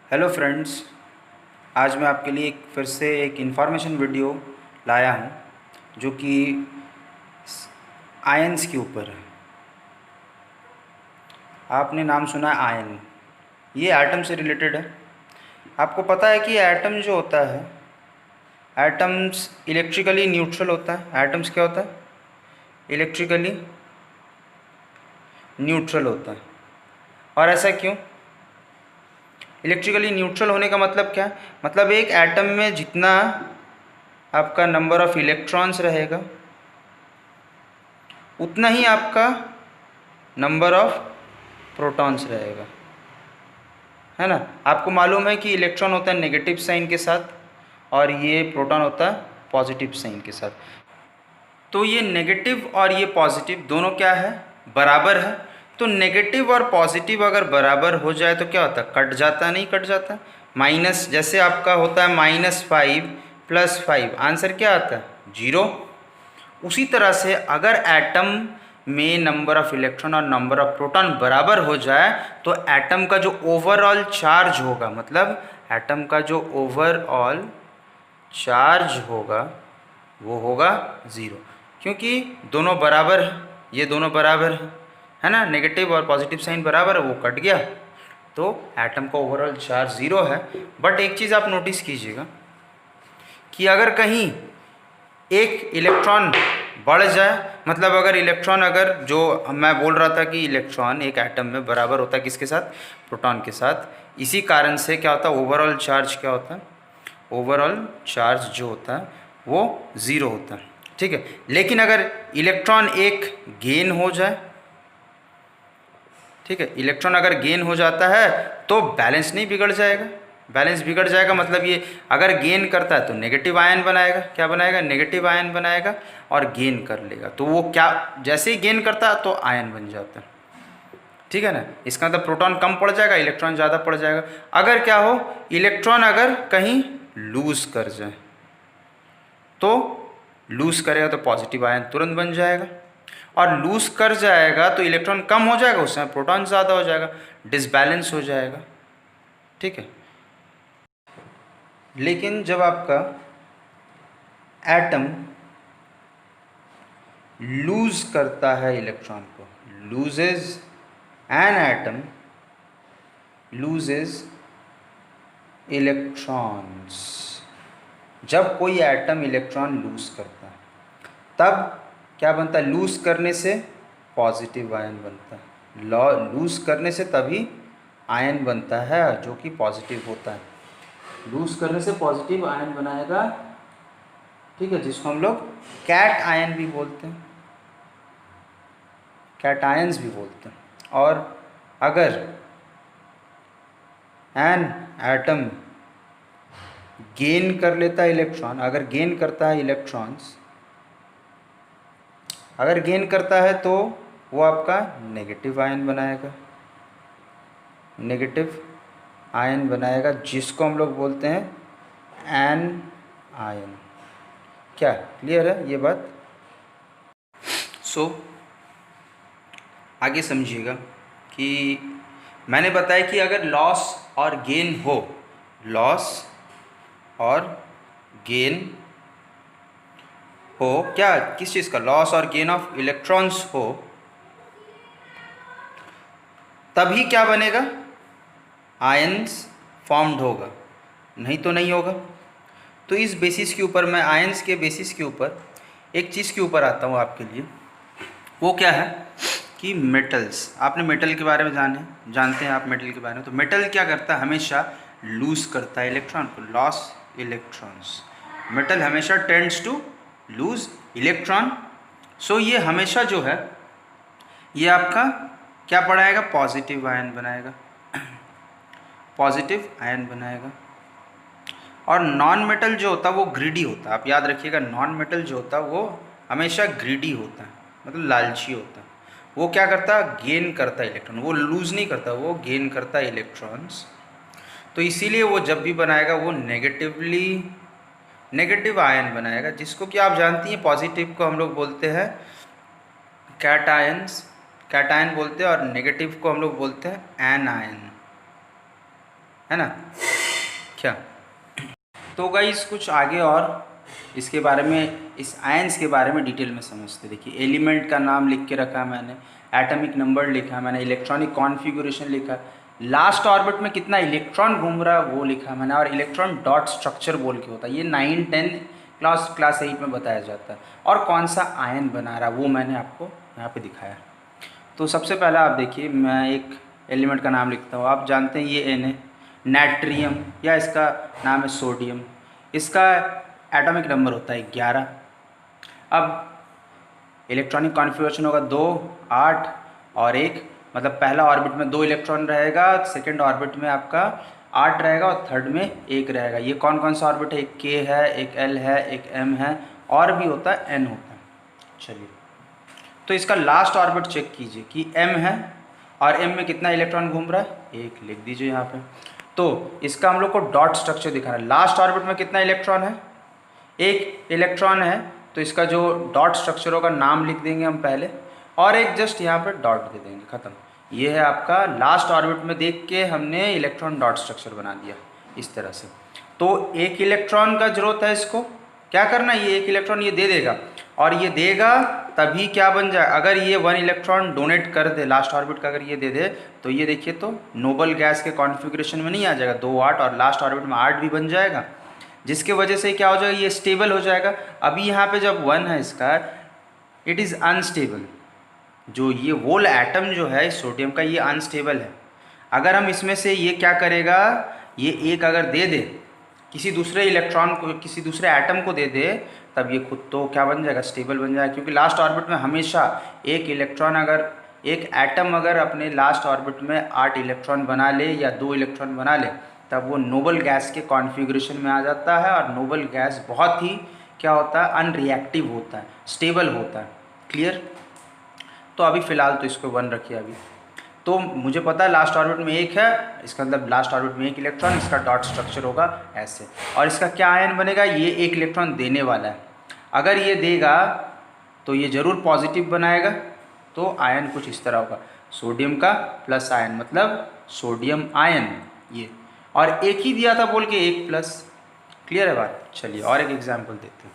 Hello friends. आज मैं आपके लिए फिर से एक इन्फॉर्मेशन वीडियो लाया हूँ जो कि आयंस के ऊपर है। आपने नाम सुना है आयन, ये एटम से रिलेटेड है। आपको पता है कि एटम जो होता है, एटम्स इलेक्ट्रिकली न्यूट्रल होता है। एटम्स क्या होता है? इलेक्ट्रिकली न्यूट्रल होता है। और ऐसा क्यों? इलेक्ट्रिकली न्यूट्रल होने का मतलब क्या है? मतलब एक एटम में जितना आपका नंबर ऑफ इलेक्ट्रॉन्स रहेगा उतना ही आपका नंबर ऑफ प्रोटॉन्स रहेगा, है ना। आपको मालूम है कि इलेक्ट्रॉन होता है नेगेटिव साइन के साथ और ये प्रोटॉन होता है पॉजिटिव साइन के साथ। तो ये नेगेटिव और ये पॉजिटिव दोनों क्या है? बराबर है। तो नेगेटिव और पॉजिटिव अगर बराबर हो जाए तो क्या होता है? कट जाता है, नहीं कट जाता। माइनस, जैसे आपका होता है -5 + 5, आंसर क्या आता है? 0। उसी तरह से अगर एटम में नंबर ऑफ इलेक्ट्रॉन और नंबर ऑफ प्रोटॉन बराबर हो जाए तो एटम का जो ओवरऑल चार्ज होगा, मतलब एटम का जो ओवरऑल चार्ज होगा वो होगा 0, क्योंकि दोनों बराबर है। ये दोनों बराबर है ना, नेगेटिव और पॉजिटिव साइन बराबर है, वो कट गया तो एटम का ओवरऑल चार्ज 0 है। बट एक चीज़ आप नोटिस कीजिएगा कि अगर कहीं एक इलेक्ट्रॉन बढ़ जाए, मतलब अगर इलेक्ट्रॉन, अगर जो मैं बोल रहा था कि इलेक्ट्रॉन एक एटम में बराबर होता है किसके साथ? प्रोटॉन के साथ। इसी कारण से क्या होता है? ओवरऑल चार्ज क्या होता है? ओवरऑल चार्ज जो होता है वो 0 होता है, ठीक है। लेकिन अगर इलेक्ट्रॉन एक गेन हो जाए, ठीक है, इलेक्ट्रॉन अगर गेन हो जाता है तो बैलेंस नहीं बिगड़ जाएगा। बैलेंस बिगड़ जाएगा मतलब ये अगर गेन करता है तो नेगेटिव आयन बनाएगा। क्या बनाएगा? नेगेटिव आयन बनाएगा और गेन कर लेगा। तो वो क्या, जैसे ही गेन करता है तो आयन बन जाता है, ठीक है ना। इसका मतलब प्रोटॉन कम पड़ जाएगा, इलेक्ट्रॉन ज़्यादा पड़ जाएगा। अगर क्या हो, इलेक्ट्रॉन अगर कहीं लूज कर जाए तो लूज करेगा तो पॉजिटिव आयन तुरंत बन जाएगा, और लूज कर जाएगा तो इलेक्ट्रॉन कम हो जाएगा, उस समय प्रोटॉन ज़्यादा हो जाएगा, डिसबैलेंस हो जाएगा, ठीक है। लेकिन जब आपका एटम लूज करता है इलेक्ट्रॉन को, loses an atom loses electrons, जब कोई एटम इलेक्ट्रॉन लूज करता है तब क्या बनता है? लूज करने से पॉजिटिव आयन बनता है। लूज करने से तभी आयन बनता है जो कि पॉजिटिव होता है। लूज करने से पॉजिटिव आयन बनाएगा, ठीक है, जिसको हम लोग कैट आयन भी बोलते हैं, कैटायंस भी बोलते हैं। और अगर एन एटम गेन कर लेता है इलेक्ट्रॉन, अगर गेन करता है इलेक्ट्रॉन्स, अगर गेन करता है तो वो आपका नेगेटिव आयन बनाएगा, नेगेटिव आयन बनाएगा, जिसको हम लोग बोलते हैं एन आयन। क्या क्लियर है ये बात? आगे समझिएगा कि मैंने बताया कि अगर लॉस और गेन हो, लॉस और गेन हो, क्या, किस चीज़ का? लॉस और गेन ऑफ इलेक्ट्रॉन्स हो, तभी क्या बनेगा? आयंस फॉर्म्ड होगा, नहीं तो नहीं होगा। तो इस बेसिस के ऊपर, मैं आयंस के बेसिस के ऊपर एक चीज़ के ऊपर आता हूँ आपके लिए। वो क्या है कि मेटल्स, आपने मेटल के बारे में जानते हैं आप मेटल के बारे में। तो मेटल क्या करता है? हमेशा लूज करता है इलेक्ट्रॉन को, लॉस इलेक्ट्रॉन्स। मेटल हमेशा टेंड्स टू लूज इलेक्ट्रॉन। सो ये हमेशा जो है ये आपका क्या बनाएगा? पॉजिटिव आयन बनाएगा, पॉजिटिव आयन बनाएगा। और नॉन मेटल जो होता है वो ग्रीडी होता है। आप याद रखिएगा, नॉन मेटल जो होता है वो हमेशा ग्रीडी होता है, मतलब लालची होता है। वो क्या करता है? गेन करता है इलेक्ट्रॉन, वो लूज नहीं करता, वो गेन करता है इलेक्ट्रॉन्स। तो इसीलिए वो जब भी बनाएगा वो नेगेटिव आयन बनाएगा, जिसको कि आप जानती हैं पॉजिटिव को हम लोग बोलते हैं कैटायंस, कैटायन बोलते हैं, और नेगेटिव को हम लोग बोलते हैं एनायन, है ना क्या। तो गाइस कुछ आगे और इसके बारे में, इस आयंस के बारे में डिटेल में समझते। देखिए एलिमेंट का नाम लिख के रखा है मैंने, एटॉमिक नंबर लिखा है मैंने, इलेक्ट्रॉनिक कॉन्फ़िगरेशन लिखा, लास्ट ऑर्बिट में कितना इलेक्ट्रॉन घूम रहा है वो लिखा मैंने, और इलेक्ट्रॉन डॉट स्ट्रक्चर बोल के होता है, ये 9, 10 क्लास 8 में बताया जाता है। और कौन सा आयन बना रहा है वो मैंने आपको यहाँ पे दिखाया। तो सबसे पहला आप देखिए, मैं एक एलिमेंट का नाम लिखता हूँ। आप जानते हैं ये एन है, नाइट्रियम, या इसका नाम है सोडियम। इसका एटॉमिक नंबर होता है 11। अब इलेक्ट्रॉनिक कॉन्फ़िगरेशन होगा 2, 8 और 1, मतलब पहला ऑर्बिट में 2 इलेक्ट्रॉन रहेगा, सेकंड ऑर्बिट में आपका 8 रहेगा और थर्ड में 1 रहेगा। ये कौन कौन सा ऑर्बिट है, एक K है, एक L है, एक M है, और भी होता है N होता है। चलिए तो इसका लास्ट ऑर्बिट चेक कीजिए कि M है, और M में कितना इलेक्ट्रॉन घूम रहा है, 1, लिख दीजिए यहाँ पे। तो इसका हम लोग को डॉट स्ट्रक्चर दिखाना है। लास्ट ऑर्बिट में कितना इलेक्ट्रॉन है, 1 इलेक्ट्रॉन है, तो इसका जो डॉट स्ट्रक्चर होगा नाम लिख देंगे हम पहले, और एक जस्ट यहाँ पर डॉट दे देंगे, ख़त्म। ये है आपका लास्ट ऑर्बिट में देख के हमने इलेक्ट्रॉन डॉट स्ट्रक्चर बना दिया इस तरह से। तो 1 इलेक्ट्रॉन का जरूरत है, इसको क्या करना है, ये 1 इलेक्ट्रॉन ये दे देगा, और ये देगा तभी क्या बन जाए, अगर ये 1 इलेक्ट्रॉन डोनेट कर दे लास्ट ऑर्बिट का, अगर ये दे दे तो ये देखिए तो नोबल गैस के कॉन्फ़िगरेशन में नहीं आ जाएगा, 2, 8 और लास्ट ऑर्बिट में 8 भी बन जाएगा, जिसके वजह से क्या हो जाएगा, ये स्टेबल हो जाएगा। अभी यहाँ पे जब 1 है इसका, इट इज़ अनस्टेबल। जो ये वोल एटम जो है सोडियम का, ये अनस्टेबल है। अगर हम इसमें से ये क्या करेगा, ये 1 अगर दे दे किसी दूसरे इलेक्ट्रॉन को, किसी दूसरे एटम को दे दे, तब ये खुद तो क्या बन जाएगा, स्टेबल बन जाएगा। क्योंकि लास्ट ऑर्बिट में हमेशा एक इलेक्ट्रॉन, अगर एक एटम अगर अपने लास्ट ऑर्बिट में 8 इलेक्ट्रॉन बना ले या 2 इलेक्ट्रॉन बना ले, तब वो नोबल गैस के कॉन्फ़िगरेशन में आ जाता है। और नोबल गैस बहुत ही क्या होता है, अनरिएक्टिव होता है, स्टेबल होता है। क्लियर। तो अभी फ़िलहाल तो इसको 1 रखिए अभी। तो मुझे पता है लास्ट ऑर्बिट में 1 है, इसका मतलब लास्ट ऑर्बिट में 1 इलेक्ट्रॉन, इसका डॉट स्ट्रक्चर होगा ऐसे। और इसका क्या आयन बनेगा, ये 1 इलेक्ट्रॉन देने वाला है, अगर ये देगा तो ये ज़रूर पॉजिटिव बनाएगा, तो आयन कुछ इस तरह होगा, सोडियम का प्लस आयन, मतलब सोडियम आयन ये। और एक ही दिया था बोल के 1 प्लस। क्लियर है बात। चलिए और एक एग्जाम्पल देते हैं।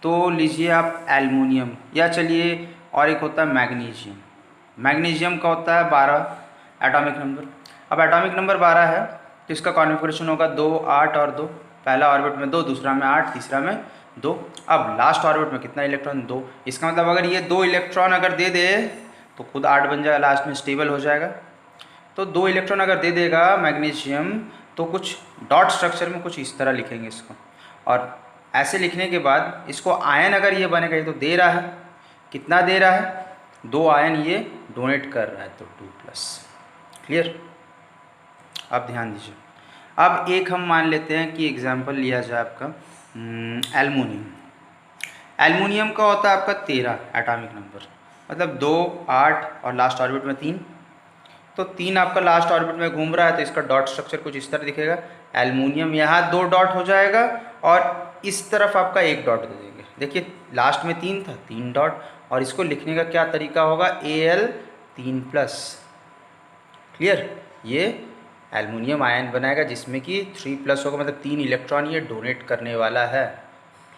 तो लीजिए आप एल्युमिनियम, या चलिए और एक होता है मैग्नीशियम। मैग्नीशियम का होता है 12 एटॉमिक नंबर। अब एटॉमिक नंबर 12 है तो इसका कॉन्फ़िगरेशन होगा 2, 8 और 2। पहला ऑर्बिट में 2, दूसरा में 8, तीसरा में 2। अब लास्ट ऑर्बिट में कितना इलेक्ट्रॉन, 2। इसका मतलब अगर ये 2 इलेक्ट्रॉन अगर दे दे तो खुद 8 बन जाएगा, लास्ट में स्टेबल हो जाएगा। तो 2 इलेक्ट्रॉन अगर दे देगा मैग्नीशियम, तो कुछ डॉट स्ट्रक्चर में कुछ इस तरह लिखेंगे इसको, और ऐसे लिखने के बाद इसको आयन अगर ये बनेगा, ये तो दे रहा है, कितना दे रहा है, 2 आयन ये डोनेट कर रहा है, तो 2+। क्लियर। अब ध्यान दीजिए। अब एक हम मान लेते हैं कि एग्जाम्पल लिया जाए आपका एल्युमिनियम। एल्युमिनियम का होता है आपका 13 एटॉमिक नंबर, मतलब 2, 8 और लास्ट ऑर्बिट में 3। तो 3 आपका लास्ट ऑर्बिट में घूम रहा है, तो इसका डॉट स्ट्रक्चर कुछ इस तरह दिखेगा। एल्युमिनियम यहाँ 2 डॉट हो जाएगा, और इस तरफ आपका 1 डॉट दे देंगे। देखिए लास्ट में 3 था, 3 डॉट, और इसको लिखने का क्या तरीका होगा, Al3+। क्लियर। ये एल्युमिनियम आयन बनाएगा जिसमें कि 3+ होगा, मतलब 3 इलेक्ट्रॉन ये डोनेट करने वाला है।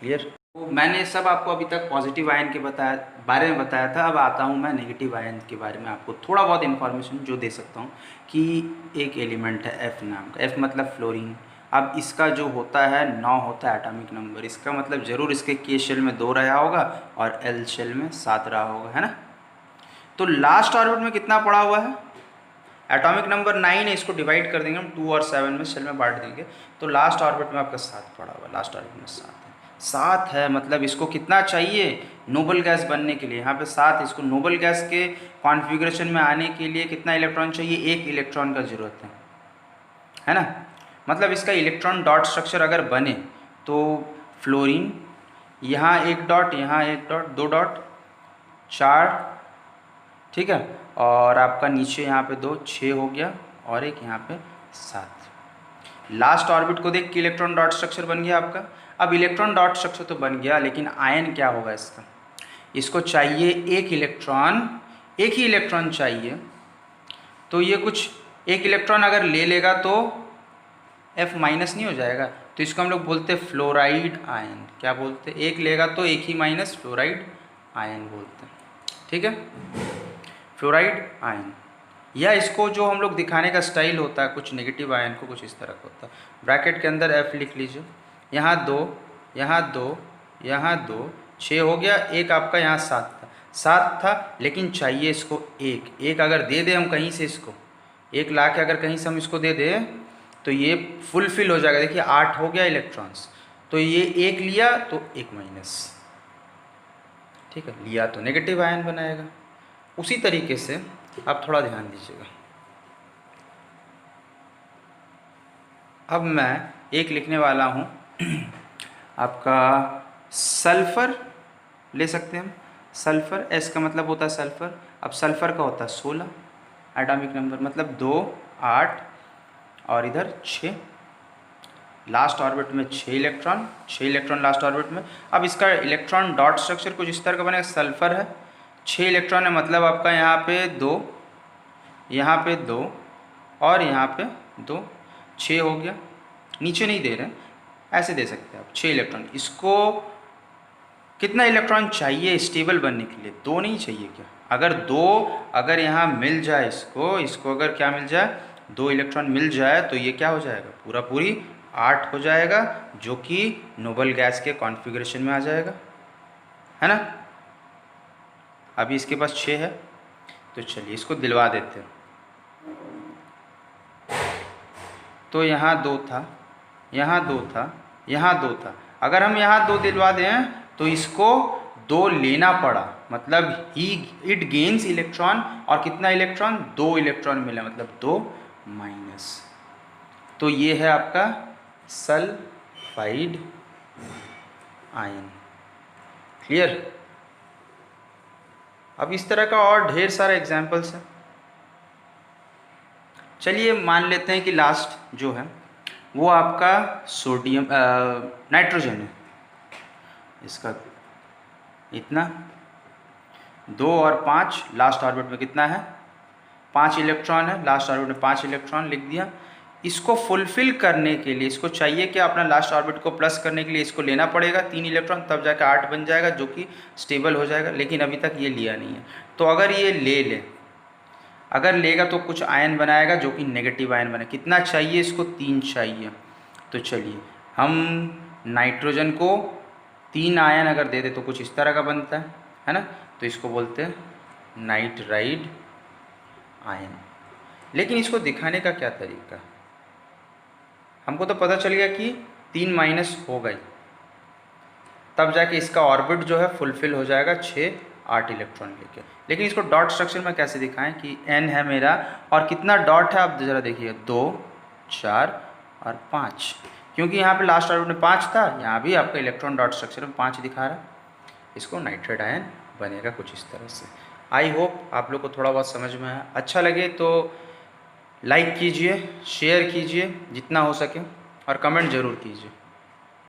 क्लियर। तो मैंने सब आपको अभी तक पॉजिटिव आयन के बारे में बताया था। अब आता हूँ मैं नेगेटिव आयन के बारे में, आपको थोड़ा बहुत इन्फॉर्मेशन जो दे सकता हूँ कि एक एलिमेंट है F नाम का, F मतलब फ्लोरीन। अब इसका जो होता है 9 होता है एटॉमिक नंबर, इसका मतलब ज़रूर इसके K शेल में 2 रहा होगा और L शेल में 7 रहा होगा, है ना। तो लास्ट ऑर्बिट में कितना पड़ा हुआ है, एटॉमिक नंबर 9 है, इसको डिवाइड कर देंगे हम 2 और 7 में, शेल में बांट देंगे, तो लास्ट ऑर्बिट में आपका 7 पड़ा हुआ है। लास्ट ऑर्बिट में 7 है, मतलब इसको कितना चाहिए नोबल गैस बनने के लिए, यहाँ पे 7। इसको नोबल गैस के कॉन्फ़िगरेशन में आने के लिए कितना इलेक्ट्रॉन चाहिए, 1 इलेक्ट्रॉन का ज़रूरत है ना। मतलब इसका इलेक्ट्रॉन डॉट स्ट्रक्चर अगर बने तो फ्लोरीन यहाँ 1 डॉट, यहाँ 1 डॉट, 2 डॉट, 4, ठीक है, और आपका नीचे यहाँ पे 2, 6 हो गया, और एक यहाँ पे 7। लास्ट ऑर्बिट को देख के इलेक्ट्रॉन डॉट स्ट्रक्चर बन गया आपका। अब इलेक्ट्रॉन डॉट स्ट्रक्चर तो बन गया, लेकिन आयन क्या होगा इसका, इसको चाहिए 1 इलेक्ट्रॉन, 1 ही इलेक्ट्रॉन चाहिए। तो ये कुछ 1 इलेक्ट्रॉन अगर ले लेगा तो F माइनस नहीं हो जाएगा, तो इसको हम लोग बोलते हैं फ्लोराइड आयन। क्या बोलते हैं? एक लेगा तो एक ही माइनस, फ्लोराइड आयन बोलते हैं। ठीक है, फ्लोराइड आयन। या इसको जो हम लोग दिखाने का स्टाइल होता है, कुछ नेगेटिव आयन को कुछ इस तरह का होता है। ब्रैकेट के अंदर F लिख लीजिए, यहाँ 2, यहाँ 2, यहाँ 2, 6 हो गया। एक आपका यहाँ 7 था, लेकिन चाहिए इसको एक अगर दे दे हम कहीं से, इसको 1 ला के अगर कहीं से हम इसको दे दे तो ये फुलफिल हो जाएगा। देखिए 8 हो गया इलेक्ट्रॉन्स, तो ये 1 लिया तो 1 माइनस। ठीक है, लिया तो नेगेटिव आयन बनाएगा। उसी तरीके से आप थोड़ा ध्यान दीजिएगा। अब मैं एक लिखने वाला हूँ आपका सल्फ़र ले सकते हैं हम। सल्फ़र, S का मतलब होता है सल्फ़र। अब सल्फ़र का होता है 16 एटॉमिक नंबर, मतलब 2, 8 और इधर 6। लास्ट ऑर्बिट में 6 इलेक्ट्रॉन लास्ट ऑर्बिट में। अब इसका इलेक्ट्रॉन डॉट स्ट्रक्चर कुछ इस तरह का बनेगा। सल्फ़र है, 6 इलेक्ट्रॉन है, मतलब आपका यहाँ पे 2, यहाँ पे 2 और यहाँ पे 2, 6 हो गया। नीचे नहीं दे रहे, ऐसे दे सकते हैं आप 6 इलेक्ट्रॉन। इसको कितना इलेक्ट्रॉन चाहिए स्टेबल बनने के लिए? 2 नहीं चाहिए क्या? अगर 2 अगर यहाँ मिल जाए, इसको अगर क्या मिल जाए, 2 इलेक्ट्रॉन मिल जाए, तो ये क्या हो जाएगा? पूरा पूरी 8 हो जाएगा, जो कि नोबल गैस के कॉन्फ़िगरेशन में आ जाएगा, है ना। अभी इसके पास 6 है, तो चलिए इसको दिलवा देते हैं। तो यहाँ 2 था, यहाँ 2 था, यहाँ 2 था। अगर हम यहाँ 2 दिलवा दें तो इसको 2 लेना पड़ा, मतलब इट गेन्स इलेक्ट्रॉन। और कितना इलेक्ट्रॉन? 2 इलेक्ट्रॉन मिला, मतलब 2 माइनस। तो ये है आपका सल्फाइड आयन। क्लियर? अब इस तरह का और ढेर सारे एग्जाम्पल्स हैं। चलिए मान लेते हैं कि लास्ट जो है वो आपका सोडियम नाइट्रोजन है। इसका इतना 2 और 5 लास्ट ऑर्बिट में कितना है? 5 इलेक्ट्रॉन है, लास्ट ऑर्बिट में 5 इलेक्ट्रॉन लिख दिया। इसको फुलफिल करने के लिए इसको चाहिए कि अपना लास्ट ऑर्बिट को प्लस करने के लिए इसको लेना पड़ेगा 3 इलेक्ट्रॉन, तब जाकर 8 बन जाएगा, जो कि स्टेबल हो जाएगा। लेकिन अभी तक ये लिया नहीं है। तो अगर ये ले अगर लेगा तो कुछ आयन बनाएगा, जो कि नेगेटिव आयन बने। कितना चाहिए इसको? 3 चाहिए। तो चलिए हम नाइट्रोजन को 3 आयन अगर दे दे तो कुछ इस तरह का बनता है ना। तो इसको बोलते हैं नाइट्राइड आयन। लेकिन इसको दिखाने का क्या तरीका? हमको तो पता चल गया कि 3 माइनस हो गई, तब जाके इसका ऑर्बिट जो है फुलफिल हो जाएगा 6-8 इलेक्ट्रॉन लेके। लेकिन इसको डॉट स्ट्रक्चर में कैसे दिखाएं कि n है मेरा, और कितना डॉट है आप ज़रा देखिए, 2, 4 और 5। क्योंकि यहाँ पे लास्ट ऑर्बिट में 5 था, यहाँ भी आपका इलेक्ट्रॉन डॉट स्ट्रक्चर में 5 दिखा रहा है। इसको नाइट्राइड आयन बनेगा कुछ इस तरह से। आई होप आप लोग को थोड़ा बहुत समझ में आया। अच्छा लगे तो लाइक कीजिए, शेयर कीजिए जितना हो सके, और कमेंट ज़रूर कीजिए।